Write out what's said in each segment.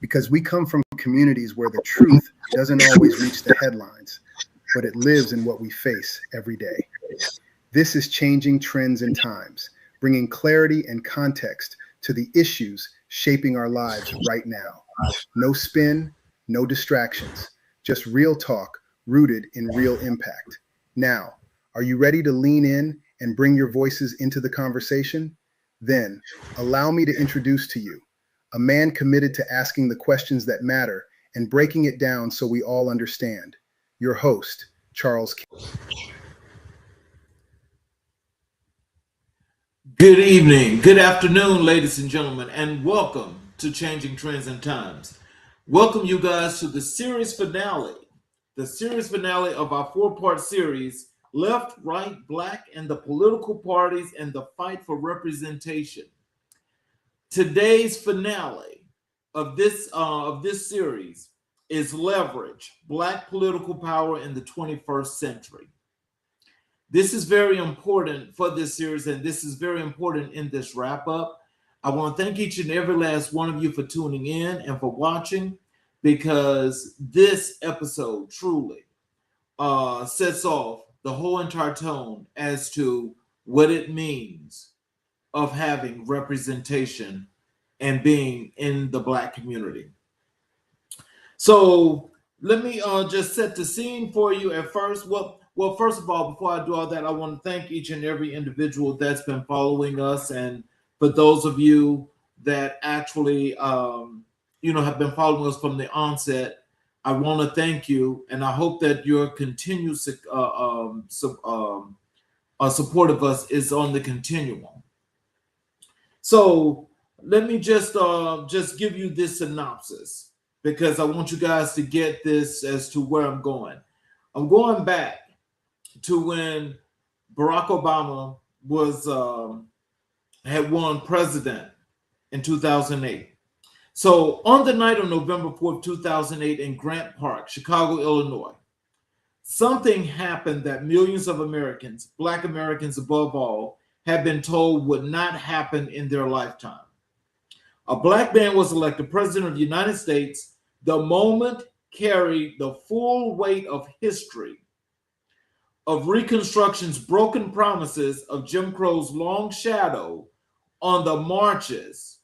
because we come from communities where the truth doesn't always reach the headlines, but it lives in what we face every day. This is Changing Trends and Times, bringing clarity and context to the issues shaping our lives right now. No spin, no distractions, just real talk rooted in real impact. Now, are you ready to lean in and bring your voices into the conversation? Then, allow me to introduce to you a man committed to asking the questions that matter and breaking it down so we all understand. Your host, Charles King. Good evening, good afternoon, ladies and gentlemen, and welcome to Changing Trends and Times. Welcome you guys to the series finale of our four-part series, Left, Right, Black, and the Political Parties and the Fight for Representation. Today's finale of this series is Leverage, Black Political Power in the 21st Century. This is very important for this series, and this is very important in this wrap-up. I want to thank each and every last one of you for tuning in and for watching, because this episode truly sets off the whole entire tone as to what it means of having representation and being in the Black community. So let me just set the scene for you at first. Well, first of all, before I do all that, I want to thank each and every individual that's been following us. And for those of you that actually, have been following us from the onset, I want to thank you. And I hope that your continued support of us is on the continuum. So let me just give you this synopsis, because I want you guys to get this as to where I'm going. I'm going back to when Barack Obama had won president in 2008. So on the night of November 4th, 2008 in Grant Park, Chicago, Illinois, something happened that millions of Americans, Black Americans above all, had been told would not happen in their lifetime. A Black man was elected president of the United States. The moment carried the full weight of history, of Reconstruction's broken promises, of Jim Crow's long shadow on the marches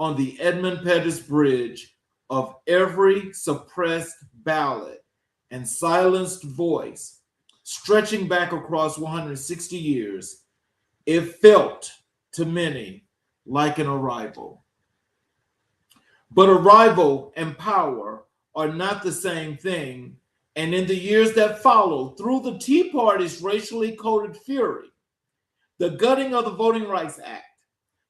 on the Edmund Pettus Bridge, of every suppressed ballot and silenced voice stretching back across 160 years. It felt to many like an arrival. But arrival and power are not the same thing. And in the years that followed, through the Tea Party's racially coded fury, the gutting of the Voting Rights Act,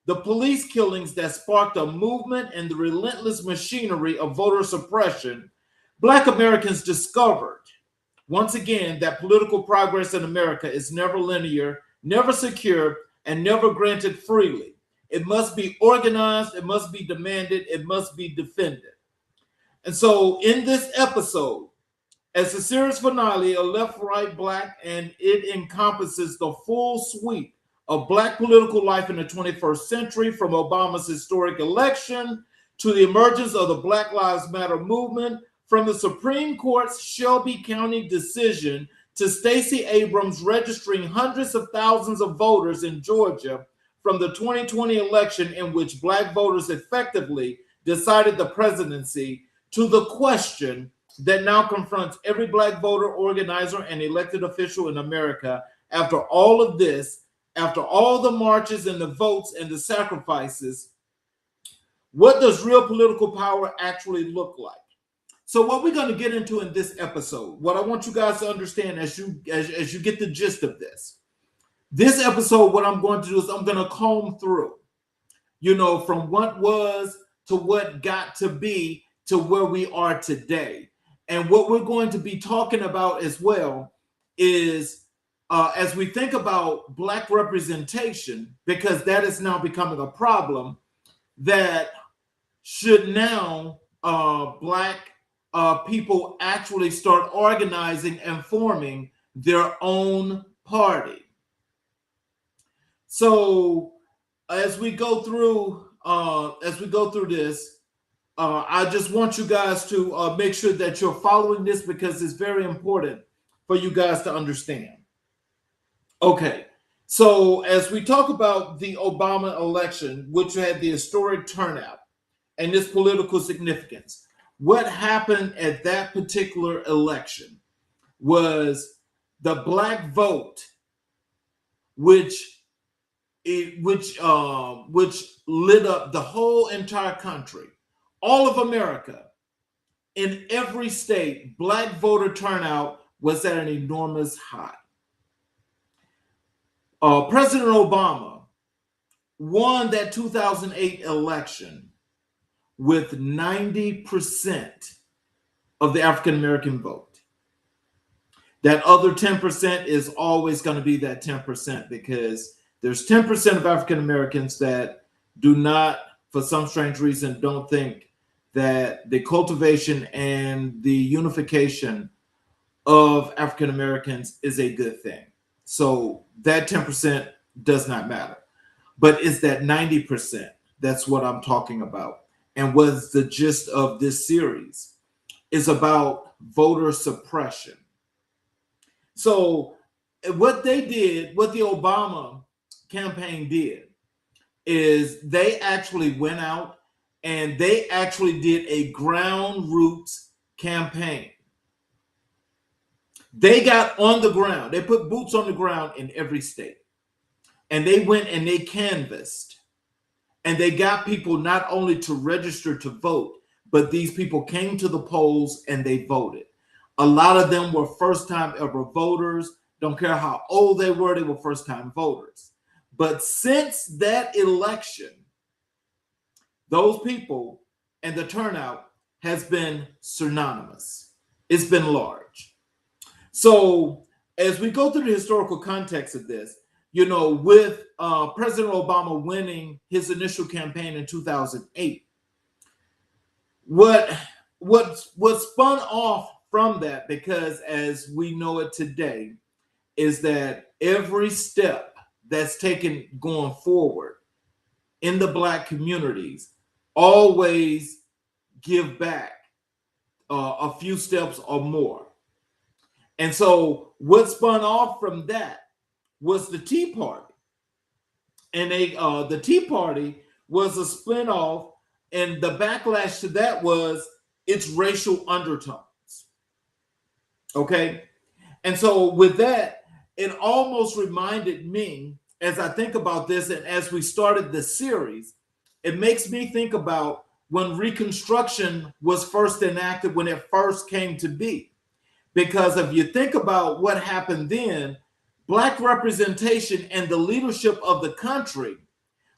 the police killings that sparked a movement, and the relentless machinery of voter suppression, Black Americans discovered once again that political progress in America is never linear, never secure, and never granted freely. It must be organized, it must be demanded, it must be defended. And so in this episode, as the series finale of Left, Right, Black, and it encompasses the full sweep of Black political life in the 21st century, from Obama's historic election to the emergence of the Black Lives Matter movement, from the Supreme Court's Shelby County decision to Stacey Abrams registering hundreds of thousands of voters in Georgia, from the 2020 election in which Black voters effectively decided the presidency, to the question that now confronts every Black voter, organizer, and elected official in America. After all of this, after all the marches and the votes and the sacrifices, what does real political power actually look like? So what we're going to get into in this episode, what I want you guys to understand as you get the gist of this episode, what I'm going to do is I'm going to comb through, from what was to what got to be to where we are today. And what we're going to be talking about as well is, as we think about Black representation, because that is now becoming a problem, that should now Black people actually start organizing and forming their own party. So as we go through this, I just want you guys to make sure that you're following this because it's very important for you guys to understand. Okay, so as we talk about the Obama election, which had the historic turnout and its political significance, what happened at that particular election was the black vote, which lit up the whole entire country, all of America. In every state, black voter turnout was at an enormous high. President Obama won that 2008 election with 90% of the African American vote. That other 10% is always going to be that 10% because there's 10% of African Americans that do not, for some strange reason, don't think that the cultivation and the unification of African Americans is a good thing. So that 10% does not matter. But it's that 90%. That's what I'm talking about. And what's the gist of this series is about voter suppression. So what they did, what the Obama campaign did, is they actually went out and they actually did a ground roots campaign. They got on the ground. They put boots on the ground in every state. And they went and they canvassed. And they got people not only to register to vote, but these people came to the polls and they voted. A lot of them were first-time ever voters. Don't care how old they were first-time voters. But since that election, those people and the turnout has been synonymous. It's been large. So as we go through the historical context of this, you know, with President Obama winning his initial campaign in 2008, what spun off from that, because as we know it today, is that every step that's taken going forward in the Black communities always give back a few steps or more. And so what spun off from that was the Tea Party. And the Tea Party was a spin-off, and the backlash to that was its racial undertones. Okay? And so with that, it almost reminded me, as I think about this and as we started this series, it makes me think about when Reconstruction was first enacted, when it first came to be. Because if you think about what happened then, Black representation and the leadership of the country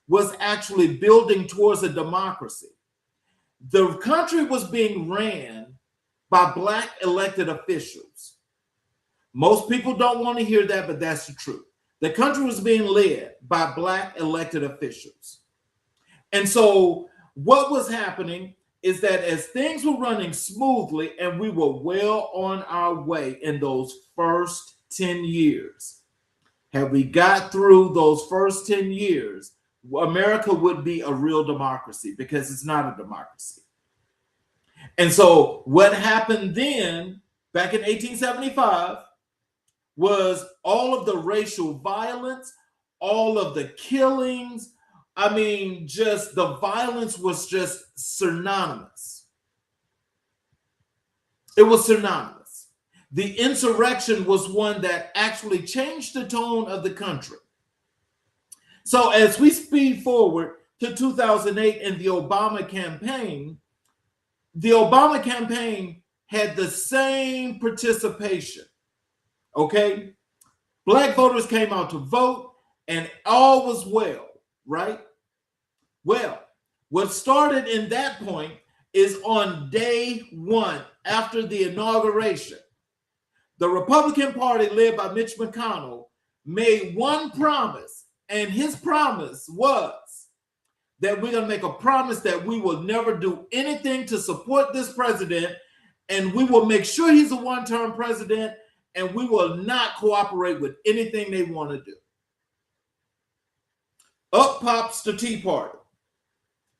was actually building towards a democracy. The country was being ran by Black elected officials. Most people don't want to hear that, but that's the truth. The country was being led by Black elected officials. And so what was happening is that as things were running smoothly and we were well on our way in those first 10 years, had we got through those first 10 years, America would be a real democracy, because it's not a democracy. And so what happened then, back in 1875, was all of the racial violence, all of the killings. I mean, just the violence was just synonymous. It was synonymous. The insurrection was one that actually changed the tone of the country. So as we speed forward to 2008 and the Obama campaign had the same participation. Okay? Black voters came out to vote and all was well, right? Well, what started in that point is on day one after the inauguration, the Republican Party led by Mitch McConnell made one promise, and his promise was that we're going to make a promise that we will never do anything to support this president, and we will make sure he's a one-term president, and we will not cooperate with anything they want to do. Up pops the Tea Party.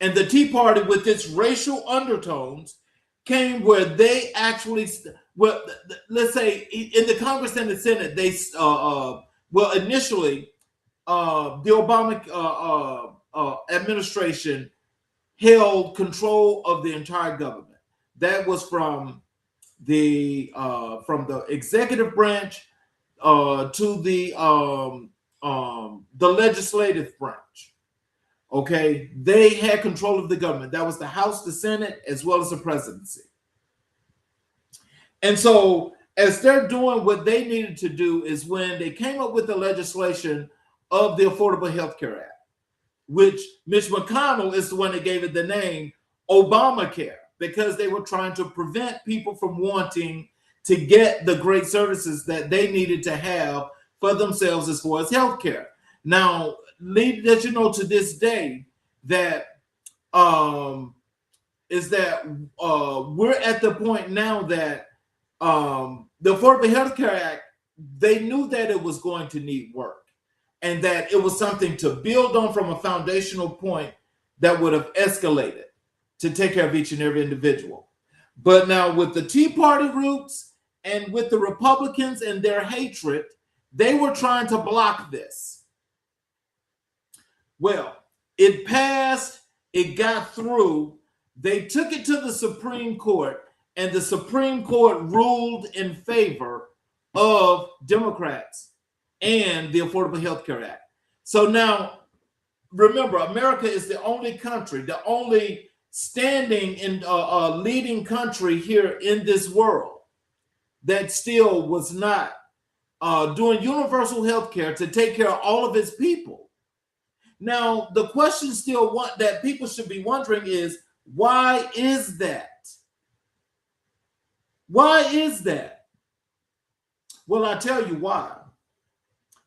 And the Tea Party, with its racial undertones, came where they actually, well, let's say in the Congress and the Senate, they, well, initially, the Obama administration held control of the entire government. That was from the executive branch to the legislative branch. Okay, they had control of the government. That was the House, the Senate, as well as the presidency. And so, as they're doing what they needed to do, is when they came up with the legislation of the Affordable Health Care Act, which Mitch McConnell is the one that gave it the name Obamacare, because they were trying to prevent people from wanting to get the great services that they needed to have for themselves as far as health care. Now, let you know to this day that is that we're at the point now that the Affordable Health Care Act, they knew that it was going to need work, and that it was something to build on from a foundational point that would have escalated to take care of each and every individual. But now with the Tea Party roots and with the Republicans and their hatred, they were trying to block this. Well, it passed, it got through. They took it to the Supreme Court, and the Supreme Court ruled in favor of Democrats and the Affordable Health Care Act. So now, remember, America is the only country, the only standing in leading country here in this world that still was not doing universal health care to take care of all of its people. Now, the question still that people should be wondering is, why is that? Why is that? Well, I tell you why.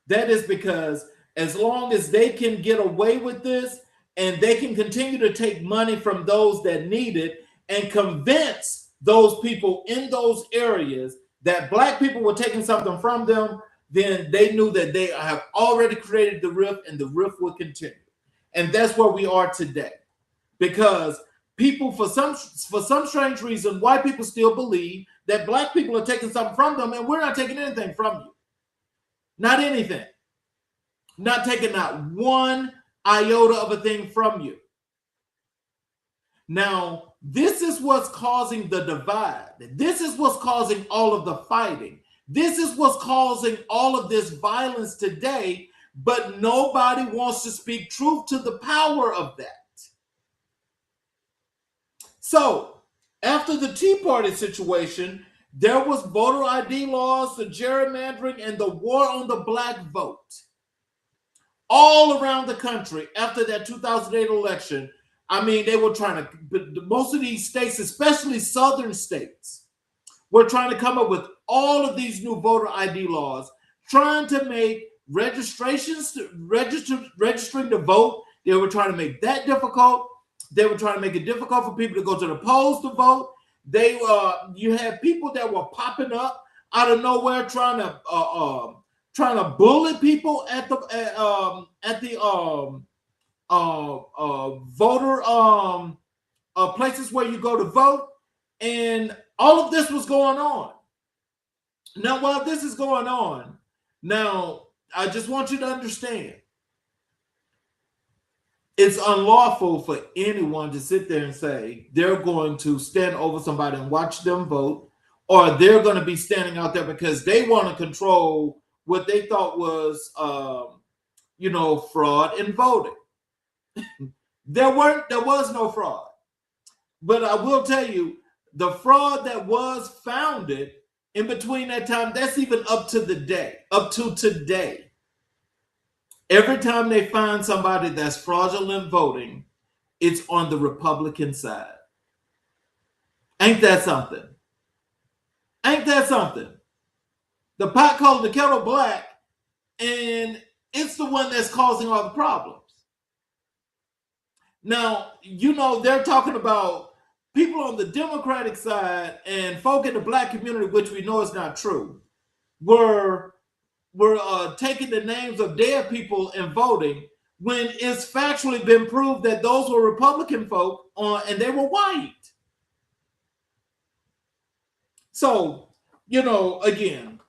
That is because as long as they can get away with this and they can continue to take money from those that need it and convince those people in those areas that Black people were taking something from them, then they knew that they have already created the rift, and the rift will continue. And that's where we are today. Because people, for some strange reason, white people still believe that Black people are taking something from them, and we're not taking anything from you. Not anything. Not taking not one iota of a thing from you. Now, this is what's causing the divide. This is what's causing all of the fighting. This is what's causing all of this violence today, but nobody wants to speak truth to the power of that. So, after the Tea Party situation, there was voter ID laws, the gerrymandering, and the war on the Black vote. All around the country after that 2008 election, I mean, they were trying to, most of these states, especially southern states, were trying to come up with all of these new voter ID laws, trying to make registering to vote. They were trying to make that difficult. They were trying to make it difficult for people to go to the polls to vote. You had people that were popping up out of nowhere trying to bully people at the voter places where you go to vote, and all of this was going on. Now, while this is going on, now I just want you to understand, it's unlawful for anyone to sit there and say they're going to stand over somebody and watch them vote, or they're going to be standing out there because they want to control what they thought was, fraud in voting. There was no fraud. But I will tell you, the fraud that was founded in between that time, that's even up to today. Every time they find somebody that's fraudulent voting, it's on the Republican side. Ain't that something? Ain't that something? The pot calling the kettle black, and it's the one that's causing all the problems. Now, they're talking about people on the Democratic side and folk in the Black community, which we know is not true, were taking the names of dead people and voting, when it's factually been proved that those were Republican folk and they were white. So, again,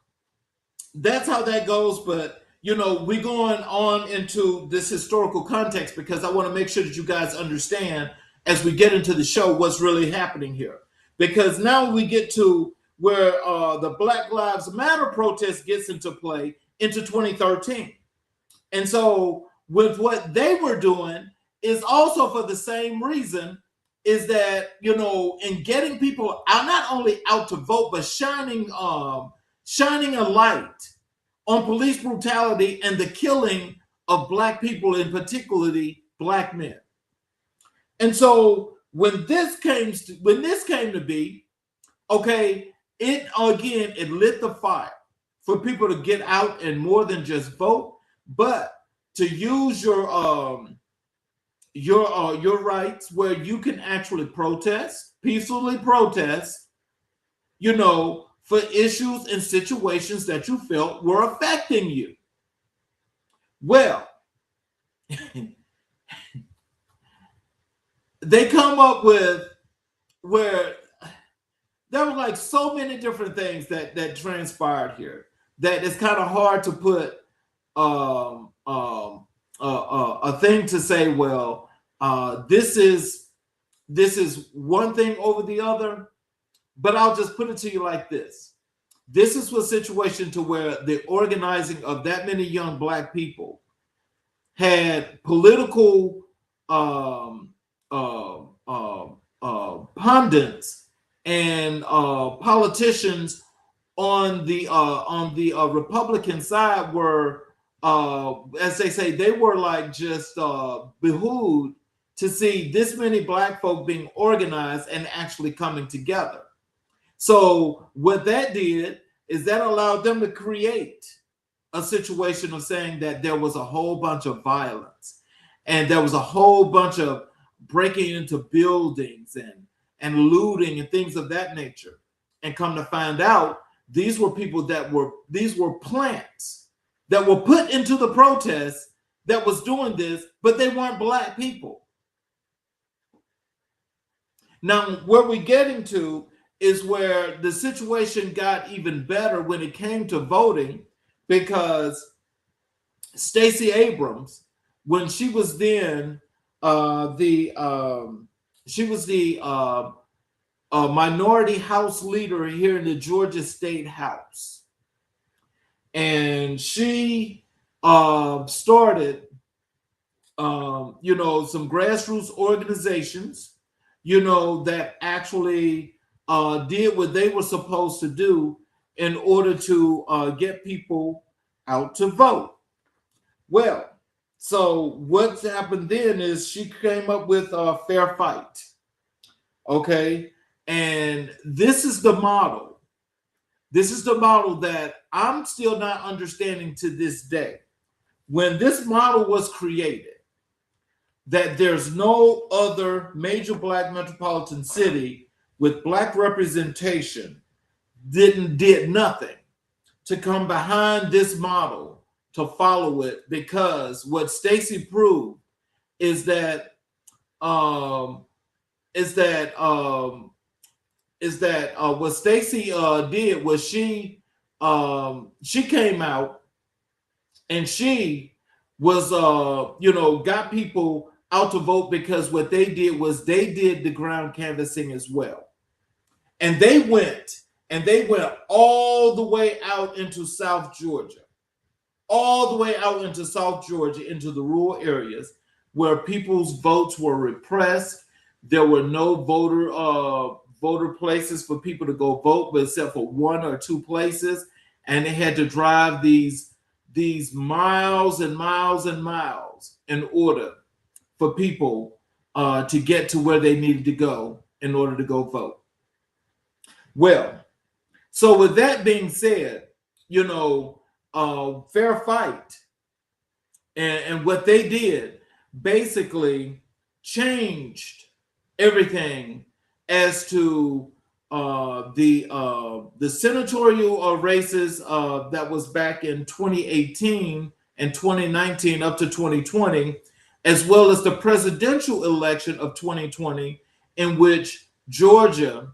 that's how that goes. But, we're going on into this historical context because I want to make sure that you guys understand as we get into the show what's really happening here. Because now we get to where the Black Lives Matter protest gets into play into 2013. And so with what they were doing is also for the same reason, is that, in getting people out, not only out to vote, but shining a light on police brutality and the killing of Black people, and particularly Black men. And so when this came to be, okay, it lit the fire for people to get out and more than just vote, but to use your rights where you can actually peacefully protest, for issues and situations that you felt were affecting you. Well, they come up with where there were like so many different things that transpired here that it's kind of hard to put a thing to say, well, this is one thing over the other, but I'll just put it to you like this. This is a situation to where the organizing of that many young Black people had political pundits and politicians on the Republican side were, as they say, they were like just behooved to see this many Black folk being organized and actually coming together. So what that did is that allowed them to create a situation of saying that there was a whole bunch of violence and there was a whole bunch of breaking into buildings and looting and things of that nature. And come to find out, these were plants that were put into the protest that was doing this, but they weren't Black people. Now, where we're getting to is where the situation got even better when it came to voting, because Stacey Abrams, when she was then the minority House leader here in the Georgia State House, and she started some grassroots organizations that actually did what they were supposed to do in order to get people out to vote. Well, so what's happened then is she came up with a fair fight. Okay. And this is the model. This is the model that I'm still not understanding to this day. When this model was created, that there's no other major Black metropolitan city with Black representation did nothing to come behind this model to follow it, because what Stacey proved is that what Stacey did was she came out and she was got people out to vote, because what they did was they did the ground canvassing as well. And they went all the way out into South Georgia, into the rural areas where people's votes were repressed. There were no voter places for people to go vote, but except for one or two places, and they had to drive these miles and miles and miles in order for people to get to where they needed to go in order to go vote. Well, so with that being said, fair fight and what they did basically changed everything as to the senatorial races that was back in 2018 in 2019 up to 2020, as well as the presidential election of 2020, in which Georgia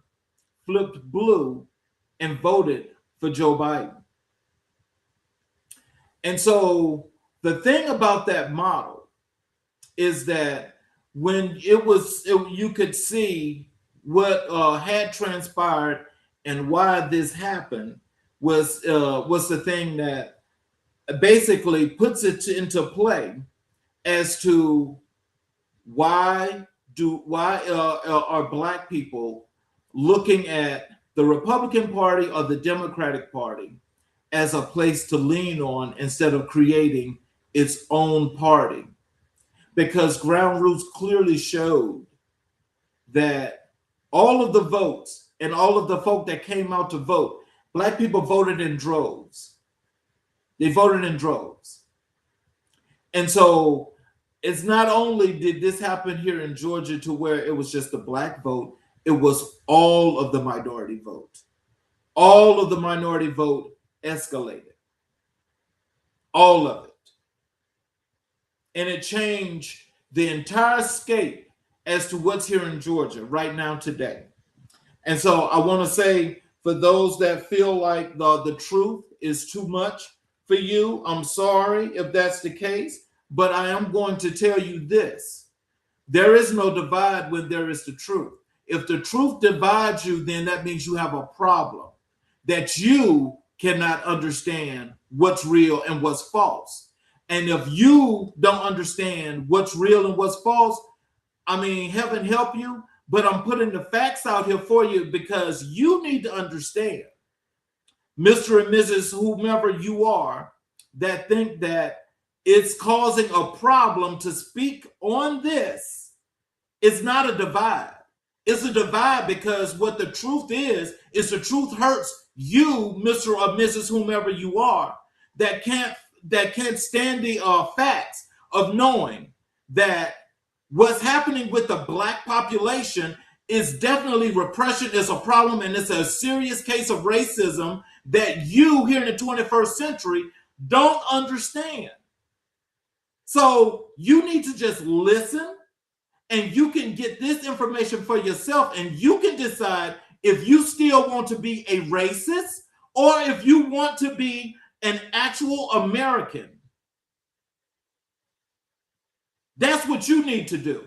flipped blue and voted for Joe Biden. And so the thing about that model is that when you could see what had transpired and why this happened was the thing that basically puts it into play as to why are Black people looking at the Republican Party or the Democratic Party as a place to lean on instead of creating its own party. Because Ground Roots clearly showed that all of the votes and all of the folk that came out to vote, Black people voted in droves. They voted in droves. And so it's not only did this happen here in Georgia to where it was just the Black vote, it was all of the minority vote. All of the minority vote escalated. All of it. And it changed the entire scape as to what's here in Georgia right now today. And so I want to say, for those that feel like the truth is too much for you, I'm sorry if that's the case, but I am going to tell you this. There is no divide when there is the truth. If the truth divides you, then that means you have a problem, that you cannot understand what's real and what's false. And if you don't understand what's real and what's false, I mean, heaven help you, but I'm putting the facts out here for you because you need to understand, Mr. and Mrs. whomever you are, that think that it's causing a problem to speak on this. It's not a divide. It's a divide because what the truth is the truth hurts you, Mr. or Mrs. whomever you are, that can't stand the facts of knowing that what's happening with the Black population is definitely repression, is a problem, and it's a serious case of racism that you here in the 21st century don't understand. So you need to just listen, and you can get this information for yourself, and you can decide if you still want to be a racist or if you want to be an actual American. That's what you need to do.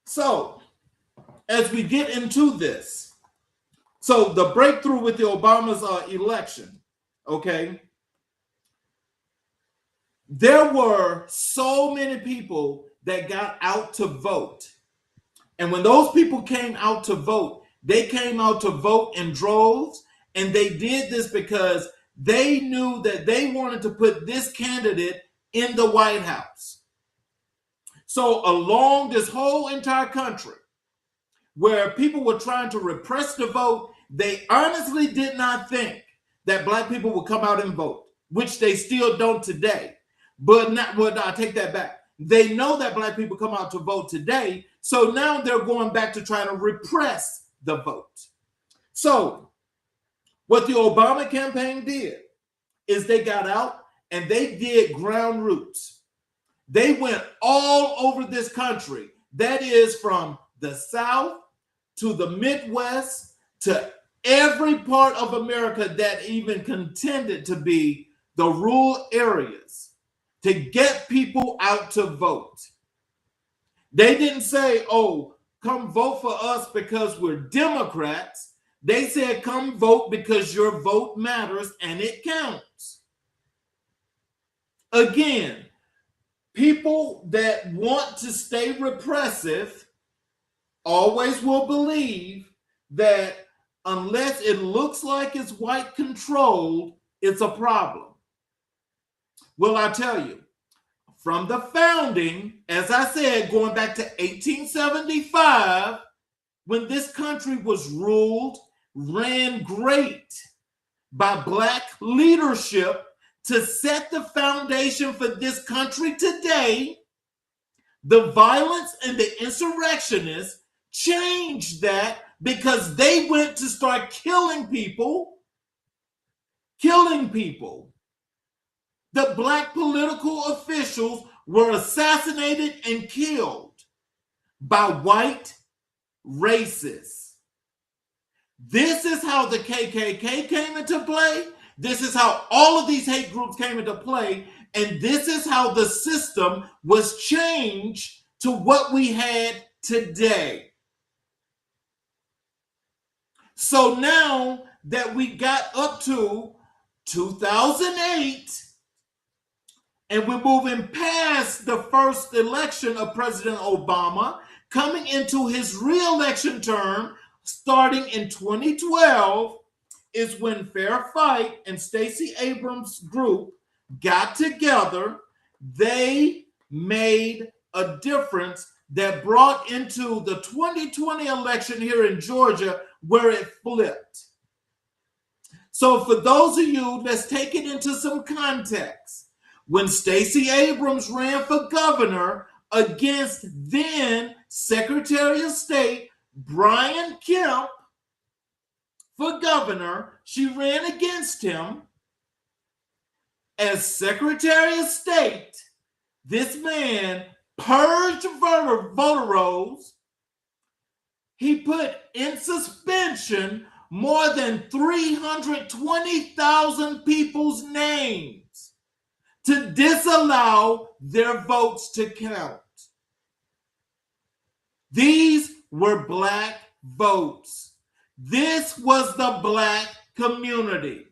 So, as we get into this, so the breakthrough with the Obama's election, okay? There were so many people that got out to vote. And when those people came out to vote, they came out to vote in droves. And they did this because they knew that they wanted to put this candidate in the White House. So along this whole entire country, where people were trying to repress the vote, they honestly did not think that Black people would come out and vote, which they still don't today. But not, well, I take that back. They know that Black people come out to vote today, so now they're going back to trying to repress the vote. So what the Obama campaign did is they got out and they did ground roots. They went all over this country. That is from the South to the Midwest to every part of America that even contended to be the rural areas to get people out to vote. They didn't say, oh, come vote for us because we're Democrats. They said, come vote because your vote matters and it counts. Again, people that want to stay repressive always will believe that unless it looks like it's white controlled, it's a problem. Well, I tell you, from the founding, as I said, going back to 1875, when this country was ran great by Black leadership to set the foundation for this country today, the violence and the insurrectionists changed that because they went to start killing people. the black political officials were assassinated and killed by white racists. This is how the KKK came into play. This is how all of these hate groups came into play. And this is how the system was changed to what we had today. So now that we got up to 2008, and we're moving past the first election of President Obama, coming into his re-election term, starting in 2012, is when Fair Fight and Stacey Abrams' group got together. They made a difference that brought into the 2020 election here in Georgia, where it flipped. So for those of you, let's take it into some context. When Stacey Abrams ran for governor against then Secretary of State Brian Kemp for governor, she ran against him as Secretary of State. This man purged voter rolls. He put in suspension more than 320,000 people's names to disallow their votes to count. These were black votes. This was the black community.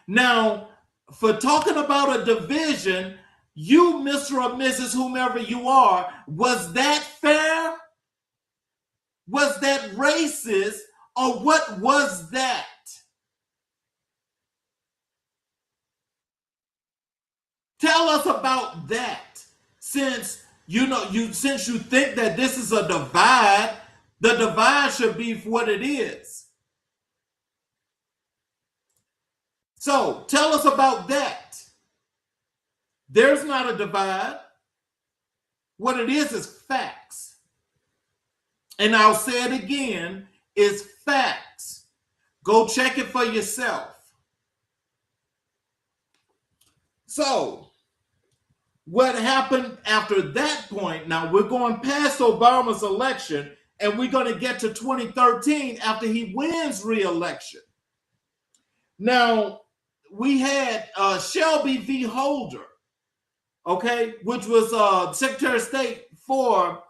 Now, for talking about a division, you, Mr. or Mrs., whomever you are, was that fair? Was that racist? Or what was that? Tell us about that. Since you think that this is a divide, the divide should be what it is. So tell us about that. There's not a divide. What it is facts. And I'll say it again, it's facts. Go check it for yourself. So, what happened after that point? Now, we're going past Obama's election, and we're going to get to 2013 after he wins re-election. Now, we had Shelby v. Holder, okay, which was Secretary of State for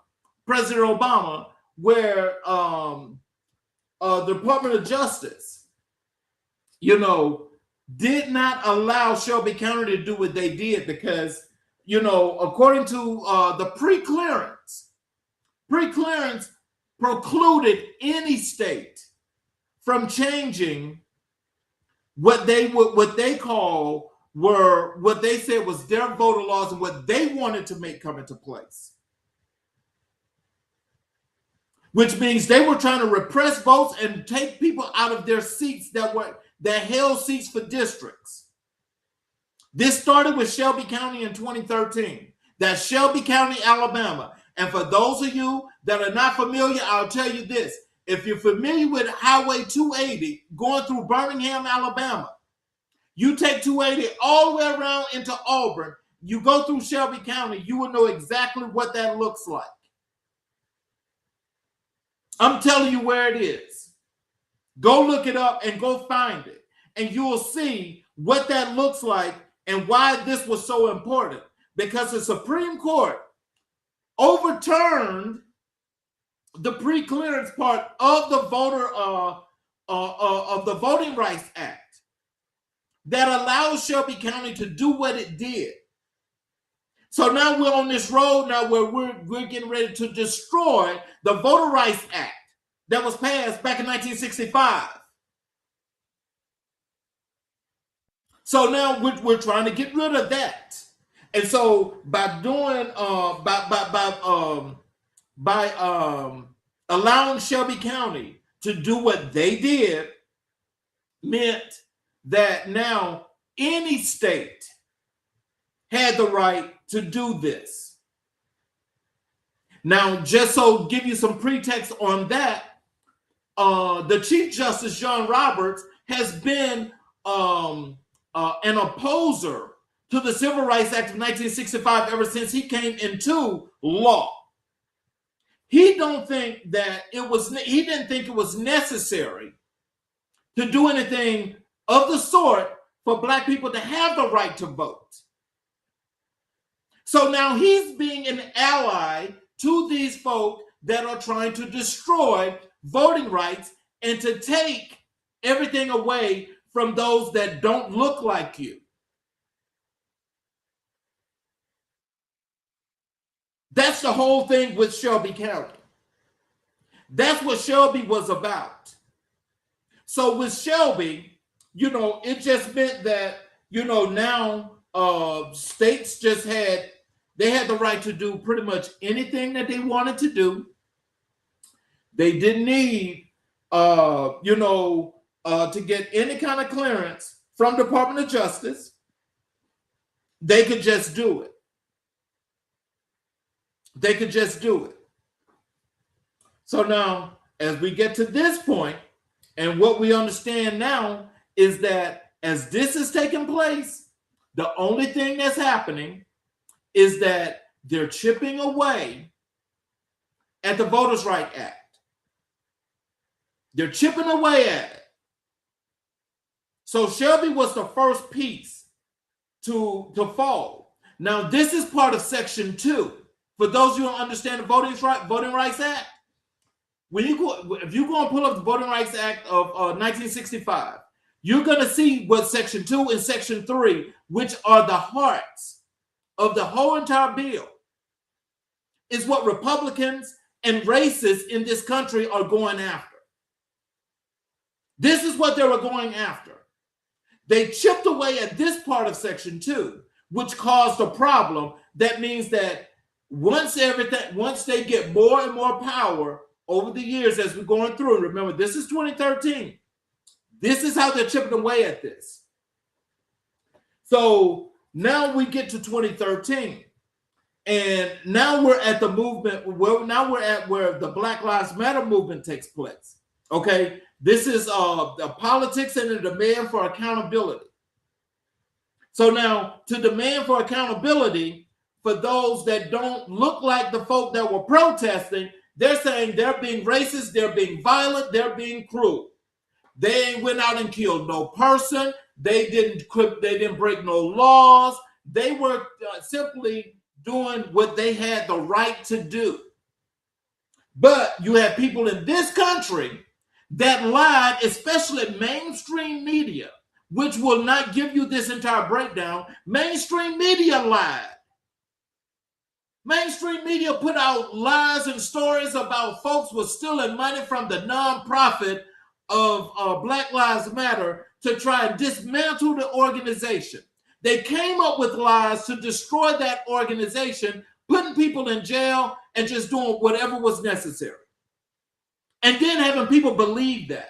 President Obama, where the Department of Justice, did not allow Shelby County to do what they did because, according to the pre-clearance precluded any state from changing what they said was their voter laws and what they wanted to make come into place. Which means they were trying to repress votes and take people out of their seats that held seats for districts. This started with Shelby County in 2013. That's Shelby County, Alabama. And for those of you that are not familiar, I'll tell you this. If you're familiar with Highway 280 going through Birmingham, Alabama, you take 280 all the way around into Auburn, you go through Shelby County, you will know exactly what that looks like. I'm telling you where it is. Go look it up and go find it. And you will see what that looks like and why this was so important. Because the Supreme Court overturned the pre-clearance part of the Voting Rights Act that allows Shelby County to do what it did. So now we're on this road now where we're getting ready to destroy the Voter Rights Act that was passed back in 1965. So now we're trying to get rid of that. And so by doing allowing Shelby County to do what they did meant that now any state had the right to do this. Now, just so give you some pretext on that, the Chief Justice John Roberts has been an opposer to the Civil Rights Act of 1965 ever since he came into law. He didn't think it was necessary to do anything of the sort for Black people to have the right to vote. So now he's being an ally to these folk that are trying to destroy voting rights and to take everything away from those that don't look like you. That's the whole thing with Shelby County. That's what Shelby was about. So with Shelby, it just meant that, now states just had the right to do pretty much anything that they wanted to do. They didn't need, to get any kind of clearance from Department of Justice. They could just do it. They could just do it. So now, as we get to this point, and what we understand now is that as this is taking place, the only thing that's happening is that they're chipping away at the Voters' Rights Act. They're chipping away at it. So Shelby was the first piece to fall. Now, this is part of Section 2. For those who don't understand the Voting Rights Act, if you go and pull up the Voting Rights Act of 1965, you're going to see what Section 2 and Section 3, which are the hearts of the whole entire bill, is what Republicans and racists in this country are going after. This is what they were going after. They chipped away at this part of Section 2, which caused a problem. That means that once they get more and more power over the years as we're going through, and remember, this is 2013. This is how they're chipping away at this. So now we get to 2013, and now we're at the movement. Now we're at where the Black Lives Matter movement takes place. Okay, this is the politics and the demand for accountability. So now, to demand for accountability for those that don't look like the folk that were protesting, they're saying they're being racist, they're being violent, they're being cruel. They ain't went out and killed no person. They didn't break no laws. They were simply doing what they had the right to do. But you have people in this country that lied, especially mainstream media, which will not give you this entire breakdown. Mainstream media lied. Mainstream media put out lies and stories about folks were stealing money from the nonprofit of Black Lives Matter to try and dismantle the organization. They came up with lies to destroy that organization, putting people in jail and just doing whatever was necessary. And then having people believe that.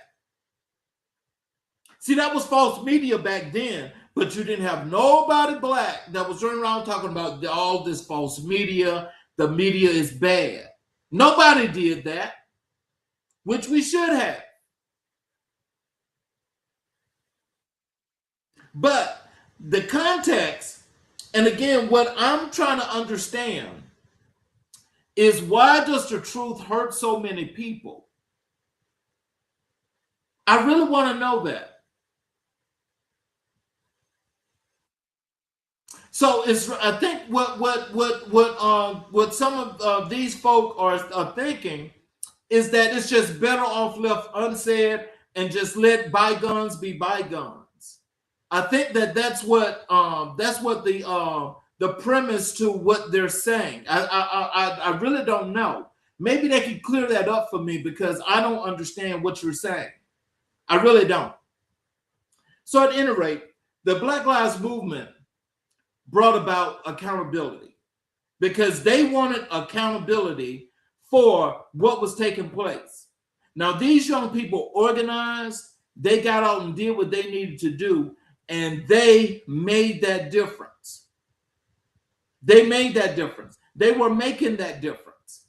See, that was false media back then, but you didn't have nobody black that was running around talking about all this false media. The media is bad. Nobody did that, which we should have. But the context, and again, what I'm trying to understand is, why does the truth hurt so many people? I really want to know that. So I think what some of these folk are thinking is that it's just better off left unsaid and just let bygones be bygones. I think that's what the premise to what they're saying. I really don't know. Maybe they can clear that up for me, because I don't understand what you're saying. I really don't. So at any rate, the Black Lives Movement brought about accountability, because they wanted accountability for what was taking place. Now, these young people organized, they got out and did what they needed to do, and they made that difference. They made that difference. They were making that difference.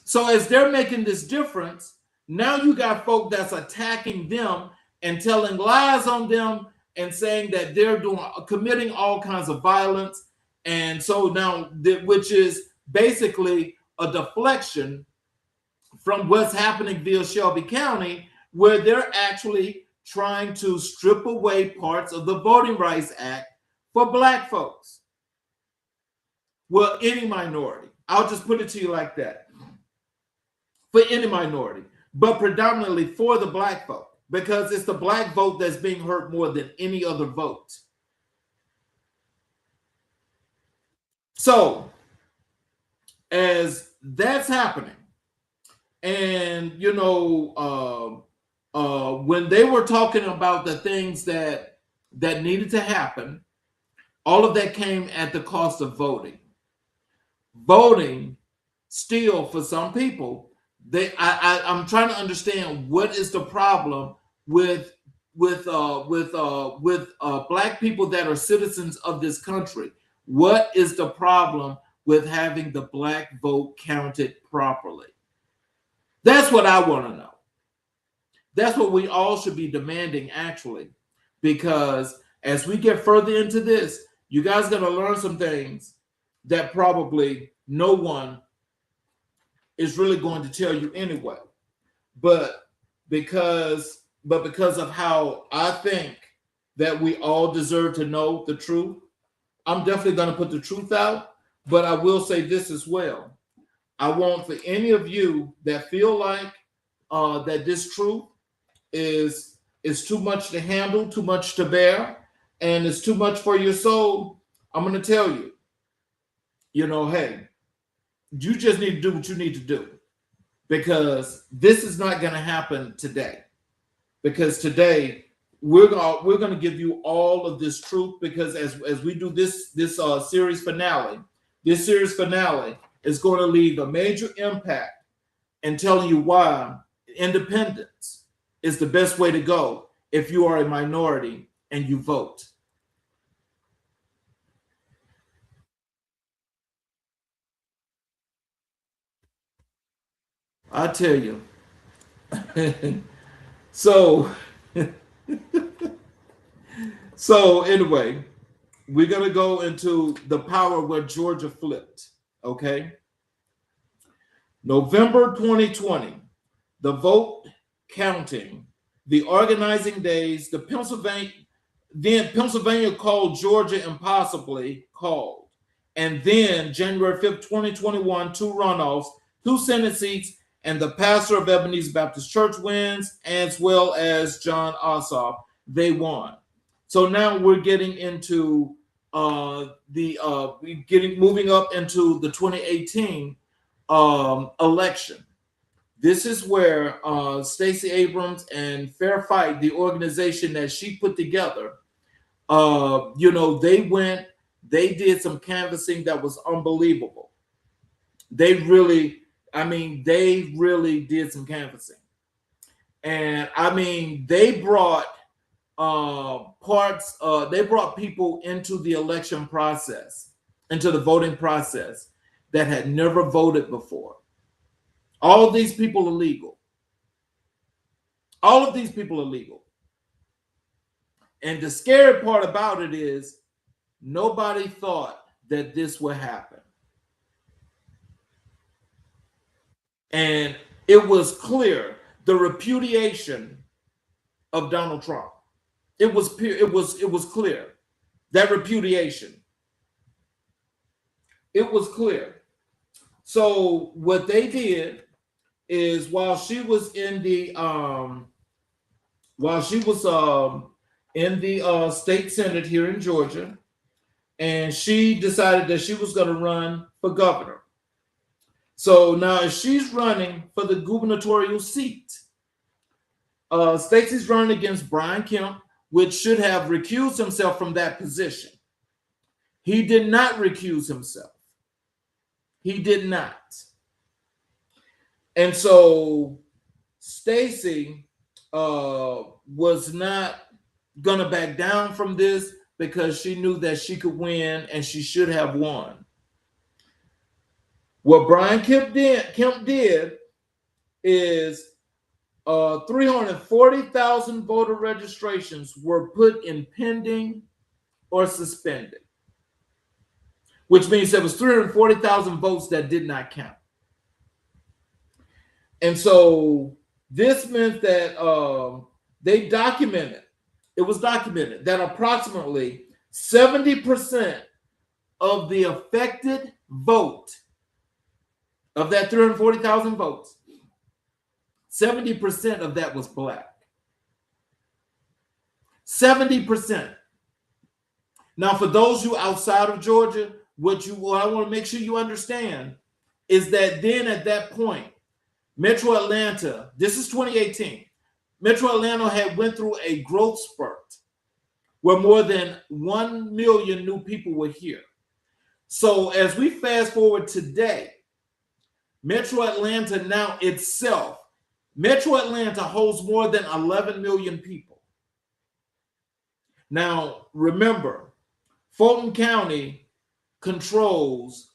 So as they're making this difference, now you got folk that's attacking them and telling lies on them and saying that they're committing all kinds of violence. And so now, which is basically a deflection from what's happening via Shelby County, where they're actually trying to strip away parts of the Voting Rights Act for Black folks. Well, any minority. I'll just put it to you like that. For any minority, but predominantly for the Black folk, because it's the Black vote that's being hurt more than any other vote. So, as that's happening, and you know, when they were talking about the things that needed to happen, all of that came at the cost of voting. Voting still, for some people, I'm trying to understand what is the problem with Black people that are citizens of this country. What is the problem with having the Black vote counted properly? That's what I want to know. That's what we all should be demanding, actually, because as we get further into this, you guys are going to learn some things that probably no one is really going to tell you anyway. But because of how I think that we all deserve to know the truth, I'm definitely going to put the truth out. But I will say this as well. I want for any of you that feel like that this truth is too much to handle, too much to bear, and it's too much for your soul, I'm going to tell you, hey, you just need to do what you need to do, because this is not going to happen today. Because today we're going to give you all of this truth, because as we do this series finale, this series finale is going to leave a major impact in telling you why independence is the best way to go if you are a minority and you vote. I tell you. So anyway, we're going to go into the power where Georgia flipped, okay? November 2020, the vote counting, the organizing days, Pennsylvania called Georgia impossibly called. And then January 5th, 2021, 2 runoffs, 2 Senate seats, and the pastor of Ebenezer Baptist Church wins, as well as John Ossoff. They won. So now we're getting into moving up into the 2018 election. This is where Stacey Abrams and Fair Fight, the organization that she put together, they did some canvassing that was unbelievable. They really did some canvassing. And I mean, they brought they brought people into the election process, into the voting process, that had never voted before. All of these people are legal. All of these people are legal. And the scary part about it is nobody thought that this would happen. And it was clear, the repudiation of Donald Trump. It was clear, that repudiation. It was clear. So what they did is, while she was in the state senate here in Georgia, and she decided that she was going to run for governor. So now, if she's running for the gubernatorial seat, Stacey's running against Brian Kemp, which should have recused himself from that position. He did not recuse himself. He did not. And so Stacey was not going to back down from this, because she knew that she could win, and she should have won. What Brian Kemp did is 340,000 voter registrations were put in pending or suspended, which means there was 340,000 votes that did not count. And so this meant that it was documented that approximately 70% of the affected vote, of that 340,000 votes, 70% of that was black. 70%. Now, for those of you outside of Georgia, what I want to make sure you understand is that then at that point, Metro Atlanta, this is 2018, Metro Atlanta had went through a growth spurt where more than 1 million new people were here. So as we fast forward today, Metro Atlanta now itself, Metro Atlanta holds more than 11 million people. Now, remember, Fulton County controls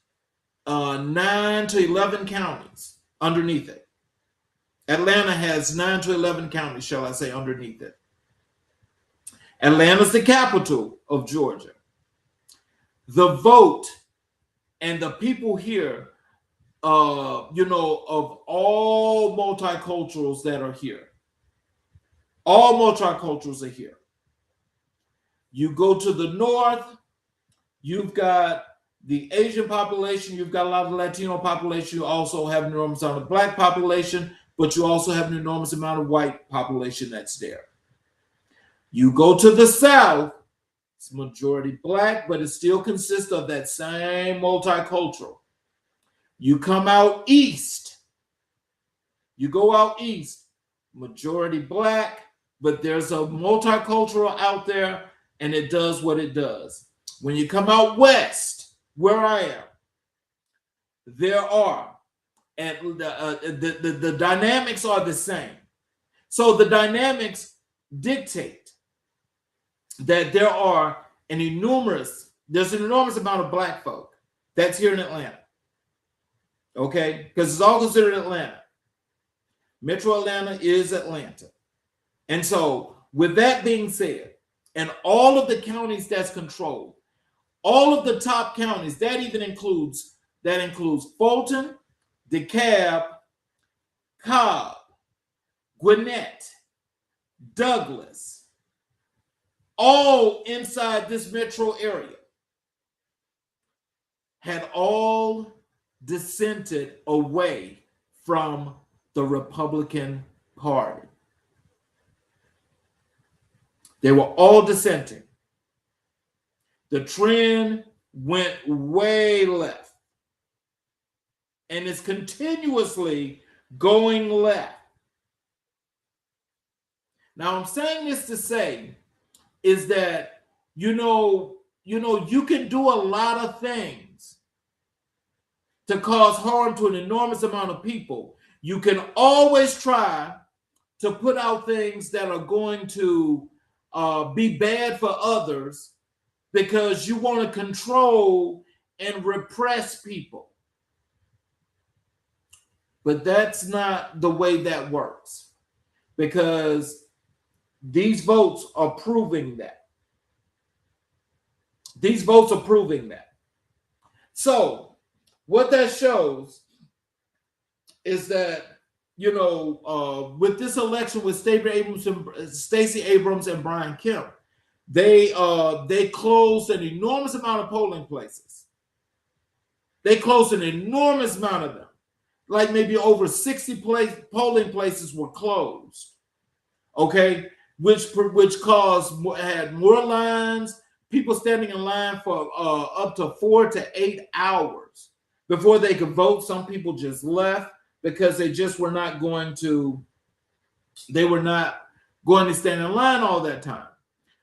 9 to 11 counties underneath it. Atlanta has 9 to 11 counties, shall I say, underneath it. Atlanta's the capital of Georgia. The vote and the people here, of all multiculturals that are here, all multiculturals are here. You go to the north, you've got the Asian population, you've got a lot of Latino population, you also have an enormous amount of black population, but you also have an enormous amount of white population that's there. You go to the south, it's majority black, but it still consists of that same multicultural. You come out east, you go out east, majority black, but there's a multicultural out there, and it does what it does. When you come out west, where I am, there are, and the dynamics are the same. So the dynamics dictate that there's an enormous amount of black folk that's here in Atlanta. Okay, because it's all considered Atlanta. Metro Atlanta is Atlanta. And so with that being said, and all of the counties that's controlled, all of the top counties, that includes Fulton, DeKalb, Cobb, Gwinnett, Douglas, all inside this metro area, had all dissented away from the Republican Party. They were all dissenting. The trend went way left, and it's continuously going left. Now, I'm saying this to say is that, you can do a lot of things to cause harm to an enormous amount of people. You can always try to put out things that are going to be bad for others because you want to control and repress people. But that's not the way that works, because these votes are proving that. These votes are proving that. So what that shows is that, with this election with Stacey Abrams and Brian Kemp, they closed an enormous amount of polling places. They closed an enormous amount of them. Like maybe over 60 polling places were closed. Okay, which had more lines, people standing in line for up to 4 to 8 hours before they could vote. Some people just left because they just were not going to. They were not going to stand in line all that time.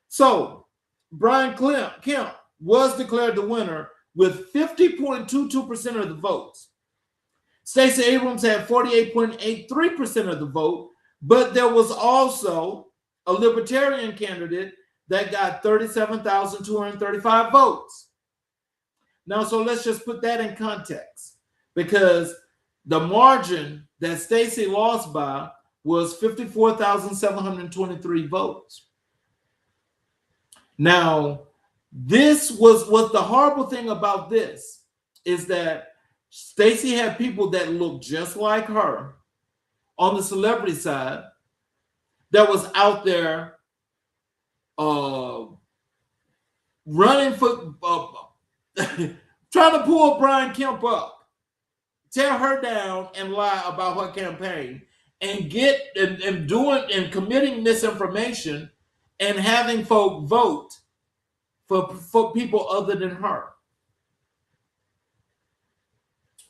So Brian Kemp was declared the winner with 50.22% of the votes. Stacey Abrams had 48.83% of the vote, but there was also a Libertarian candidate that got 37,235 votes. Now, so let's just put that in context, because the margin that Stacey lost by was 54,723 votes. Now, this was what the horrible thing about this is that Stacey had people that looked just like her on the celebrity side that was out there running for trying to pull Brian Kemp up, tear her down, and lie about her campaign, and get and doing and committing misinformation and having folk vote for people other than her.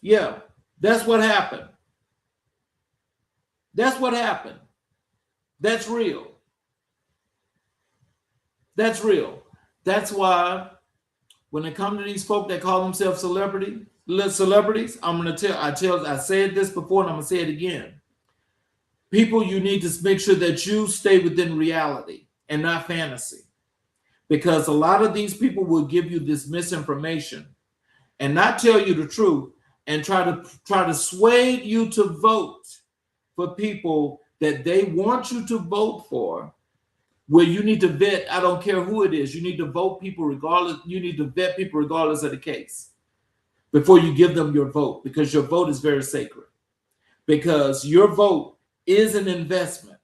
Yeah, that's what happened. That's what happened. That's real. That's real. That's why when it comes to these folk that call themselves celebrities, I said this before and I'm gonna say it again. People, you need to make sure that you stay within reality and not fantasy. Because a lot of these people will give you this misinformation and not tell you the truth and try to sway you to vote for people that they want you to vote for, where you need to vet. I don't care who it is. You need to vote people regardless. You need to vet people regardless of the case before you give them your vote, because your vote is very sacred. Because your vote is an investment.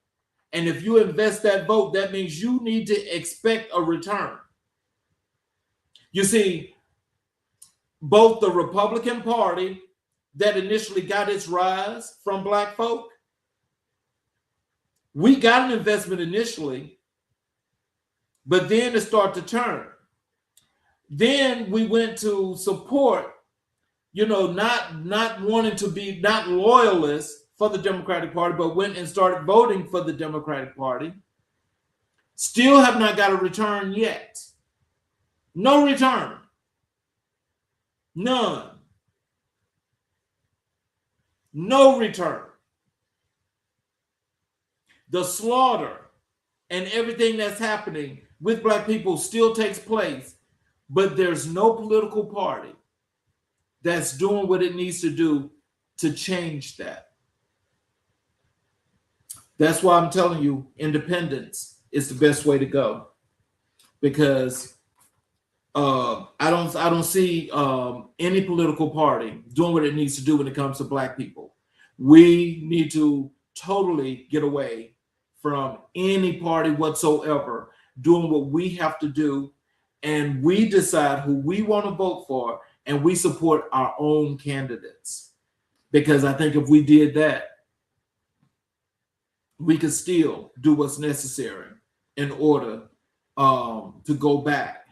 And if you invest that vote, that means you need to expect a return. You see, both the Republican Party that initially got its rise from Black folk, we got an investment initially, but then it started to turn. Then we went to support, not wanting to be, not loyalists for the Democratic Party, but went and started voting for the Democratic Party. Still have not got a return yet. No return. None. No return. The slaughter and everything that's happening with Black people still takes place, but there's no political party that's doing what it needs to do to change that. That's why I'm telling you, independence is the best way to go, because I don't see any political party doing what it needs to do when it comes to Black people. We need to totally get away from any party whatsoever doing what we have to do, and we decide who we want to vote for, and we support our own candidates. Because I think if we did that, we could still do what's necessary in order to go back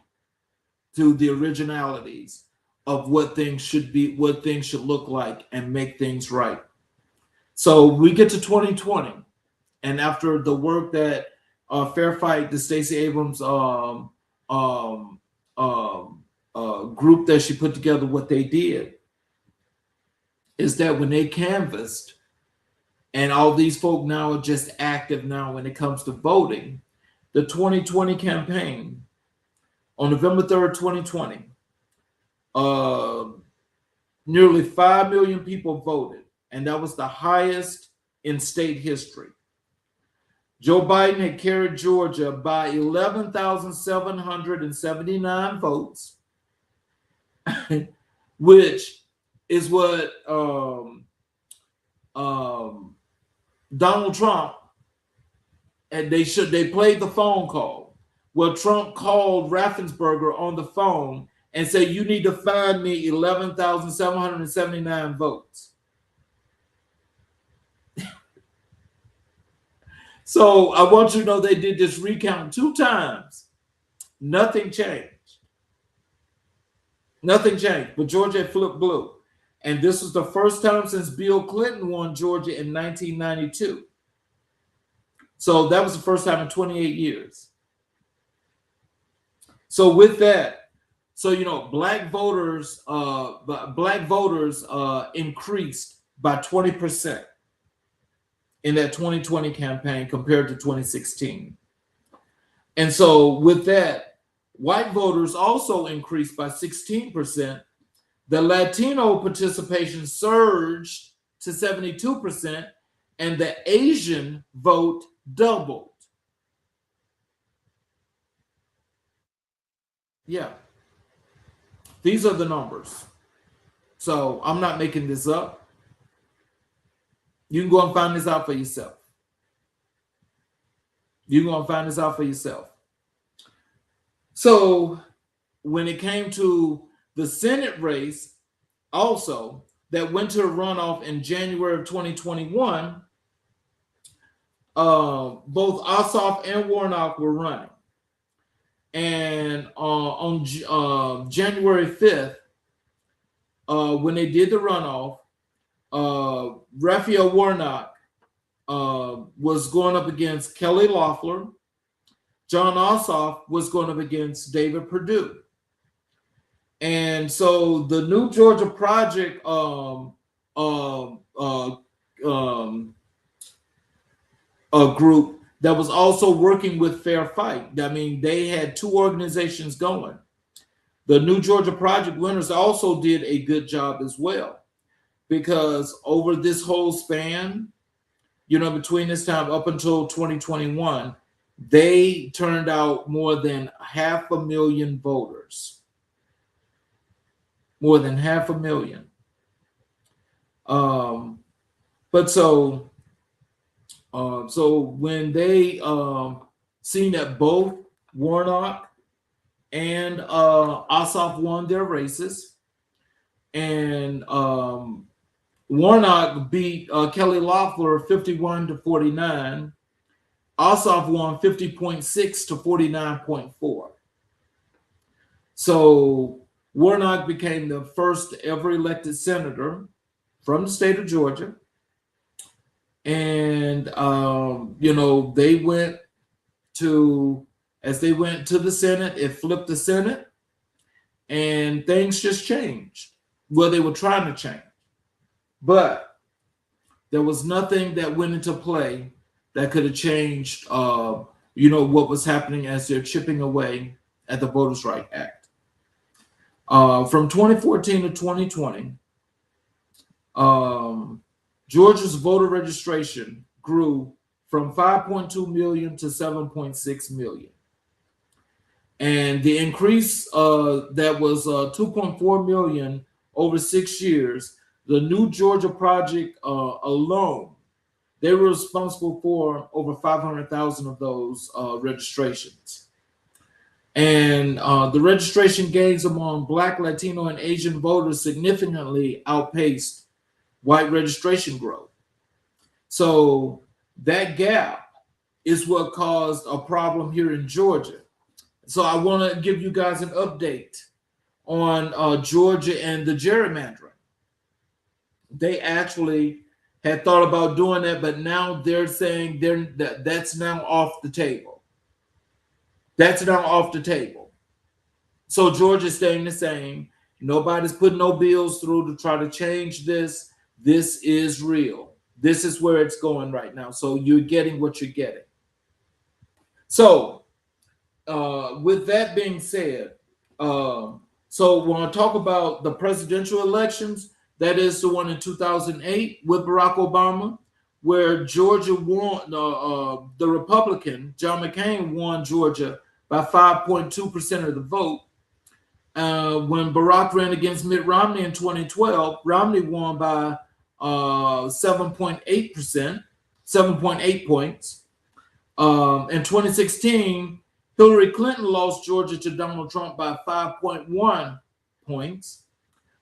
to the originalities of what things should be, what things should look like, and make things right. So we get to 2020, and after the work that Fair Fight, the Stacey Abrams group that she put together, what they did is that when they canvassed, and all these folk now are just active now when it comes to voting, the 2020 campaign on November 3rd, 2020, nearly 5 million people voted, and that was the highest in state history. Joe Biden had carried Georgia by 11,779 votes, which is what Donald Trump, and they played the phone call where Trump called Raffensperger on the phone and said, "You need to find me 11,779 votes." So I want you to know they did this recount 2 times. Nothing changed. Nothing changed, but Georgia flipped blue. And this was the first time since Bill Clinton won Georgia in 1992. So that was the first time in 28 years. So with that, Black voters increased by 20% in that 2020 campaign compared to 2016. And so with that, white voters also increased by 16%. The Latino participation surged to 72%, and the Asian vote doubled. Yeah, these are the numbers. So I'm not making this up. You can go and find this out for yourself. You can go and find this out for yourself. So when it came to the Senate race, also that went to a runoff in January of 2021, both Ossoff and Warnock were running. And on January 5th, when they did the runoff, Raphael Warnock was going up against Kelly Loeffler. John Ossoff was going up against David Perdue. And so the New Georgia Project group that was also working with Fair Fight. I mean, they had two organizations going. The New Georgia Project winners also did a good job as well, because over this whole span, between this time up until 2021, they turned out more than 500,000 voters. More than 500,000. But so when they seen that both Warnock and Ossoff won their races, and Warnock beat Kelly Loeffler 51-49. Ossoff won 50.6 to 49.4. So Warnock became the first ever elected senator from the state of Georgia. And, they went to the Senate, it flipped the Senate, and things just changed. Well, they were trying to change, but there was nothing that went into play that could have changed, what was happening as they're chipping away at the Voters' Right Act. From 2014 to 2020, Georgia's voter registration grew from 5.2 million to 7.6 million. And the increase that was 2.4 million over 6 years, the New Georgia Project alone, they were responsible for over 500,000 of those registrations. And the registration gains among Black, Latino, and Asian voters significantly outpaced white registration growth. So that gap is what caused a problem here in Georgia. So I want to give you guys an update on Georgia and the gerrymandering. They actually had thought about doing that, but now they're saying that's now off the table. That's now off the table. So Georgia's staying the same. Nobody's putting no bills through to try to change this. This is real. This is where it's going right now. So you're getting what you're getting. So with that being said, so when I talk about the presidential elections, that is the one in 2008 with Barack Obama, where Georgia won, the Republican, John McCain, won Georgia by 5.2% of the vote. When Barack ran against Mitt Romney in 2012, Romney won by 7.8%, 7.8 points. In 2016, Hillary Clinton lost Georgia to Donald Trump by 5.1 points.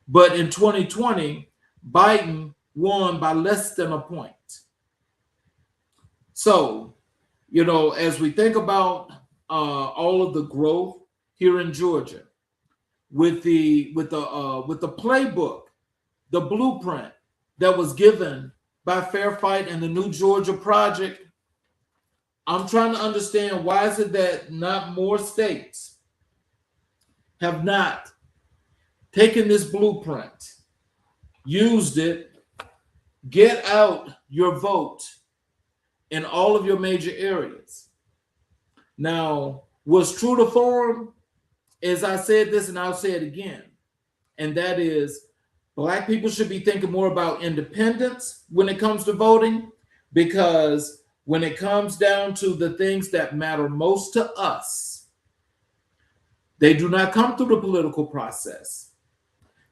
But in 2020, Biden won by less than a point. So, as we think about all of the growth here in Georgia, with the playbook, the blueprint that was given by Fair Fight and the New Georgia Project, I'm trying to understand, why is it that not more states have not taken this blueprint, used it, get out your vote in all of your major areas? Now, what's true to form is, I said this and I'll say it again, and that is, Black people should be thinking more about independence when it comes to voting. because when it comes down to the things that matter most to us, they do not come through the political process.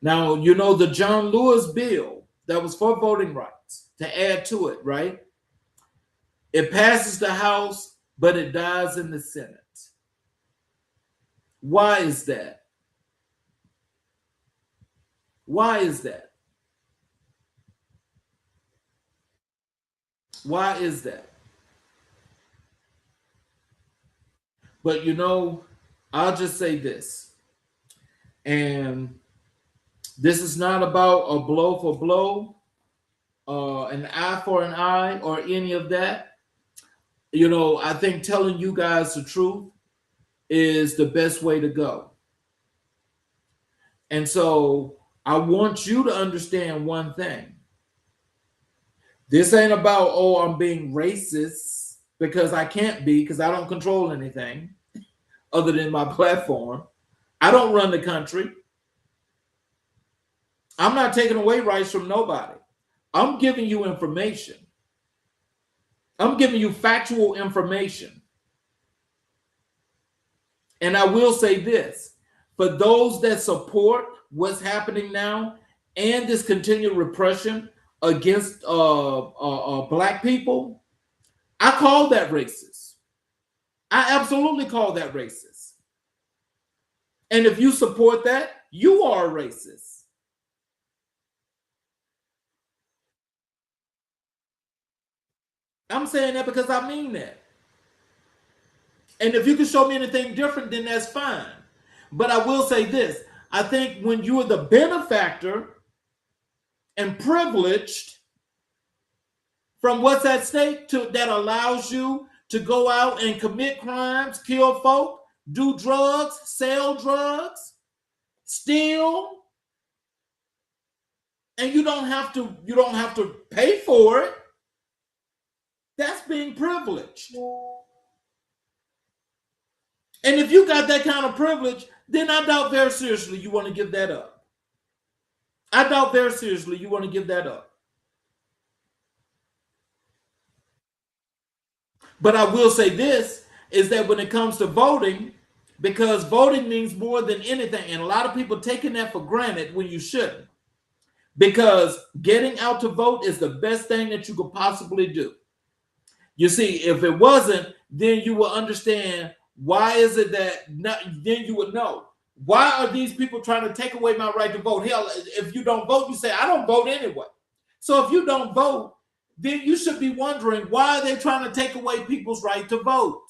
Now, you know, the John Lewis bill that was for voting rights, to add to it, right? It passes the House, but it dies in the Senate. Why is that? Why is that? Why is that? But you know, I'll just say this, and this is not about a blow for blow, an eye for an eye, or any of that. You know, I think telling you guys the truth is the best way to go. And so I want you to understand one thing. This ain't about, oh, I'm being racist, because I can't be, because I don't control anything other than my platform. I don't run the country. I'm not taking away rights from nobody. I'm giving you information. I'm giving you factual information. And I will say this, for those that support what's happening now and this continued repression against Black people, I call that racist. I absolutely call that racist. And if you support that, you are a racist. I'm saying that because I mean that. And if you can show me anything different, then that's fine. But I will say this. I think when you are the benefactor and privileged from what's at stake that allows you to go out and commit crimes, kill folk, do drugs, sell drugs, steal, and you don't have to pay for it, that's being privileged. And if you got that kind of privilege, then I doubt very seriously you want to give that up. I doubt very seriously you want to give that up. But I will say this, is that when it comes to voting, because voting means more than anything, and a lot of people taking that for granted when you shouldn't. Because getting out to vote is the best thing that you could possibly do. You see, if it wasn't, then you will understand why is it that then you would know. Why are these people trying to take away my right to vote? Hell, if you don't vote, you say, I don't vote anyway. So if you don't vote, then you should be wondering, why are they trying to take away people's right to vote?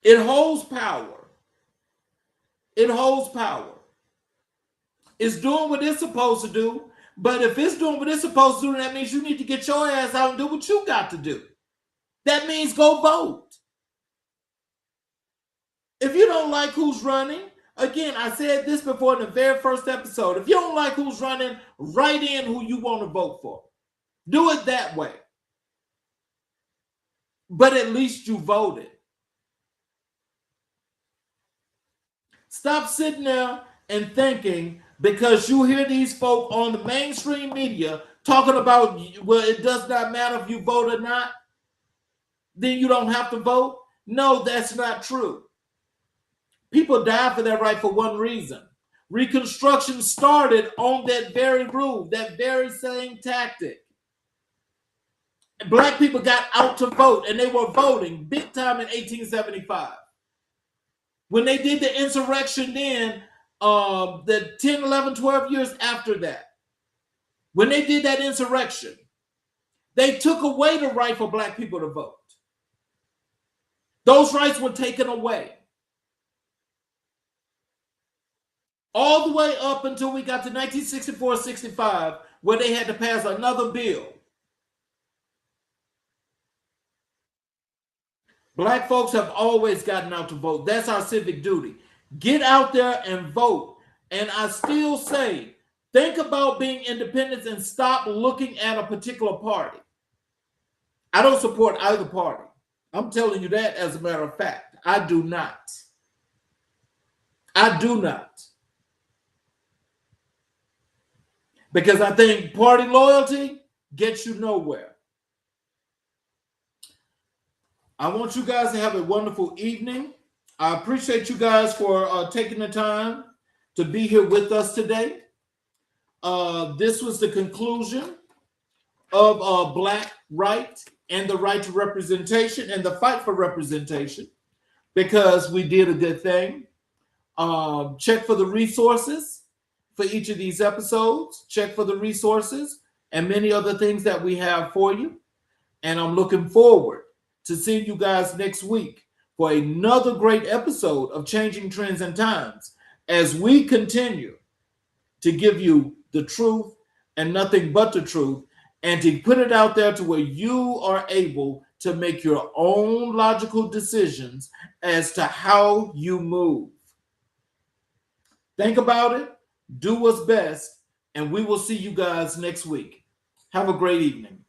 It holds power. It holds power. It's doing what it's supposed to do. But if it's doing what it's supposed to do, that means you need to get your ass out and do what you got to do. That means go vote. If you don't like who's running, again, I said this before in the very first episode. If you don't like who's running, write in who you want to vote for. Do it that way. But at least you voted. Stop sitting there and thinking, because you hear these folk on the mainstream media talking about, well, it does not matter if you vote or not, then you don't have to vote. No, that's not true. People die for that right for one reason. Reconstruction started on that very rule, that very same tactic. Black people got out to vote, and they were voting big time in 1875. When they did the insurrection then, the 10, 11, 12 years after that, when they did that insurrection, they took away the right for Black people to vote. Those rights were taken away. All the way up until we got to 1964-65, where they had to pass another bill. Black folks have always gotten out to vote. That's our civic duty. Get out there and vote. And I still say, think about being independent and stop looking at a particular party. I don't support either party. I'm telling you that as a matter of fact. I do not. I do not. because I think party loyalty gets you nowhere. I want you guys to have a wonderful evening. I appreciate you guys for taking the time to be here with us today. This was the conclusion of Black Right and the right to representation and the fight for representation, because we did a good thing. Check for the resources for each of these episodes. Check for the resources and many other things that we have for you. And I'm looking forward to seeing you guys next week for another great episode of Changing Trends and Times, as we continue to give you the truth and nothing but the truth, and to put it out there to where you are able to make your own logical decisions as to how you move. Think about it, do what's best, and we will see you guys next week. Have a great evening.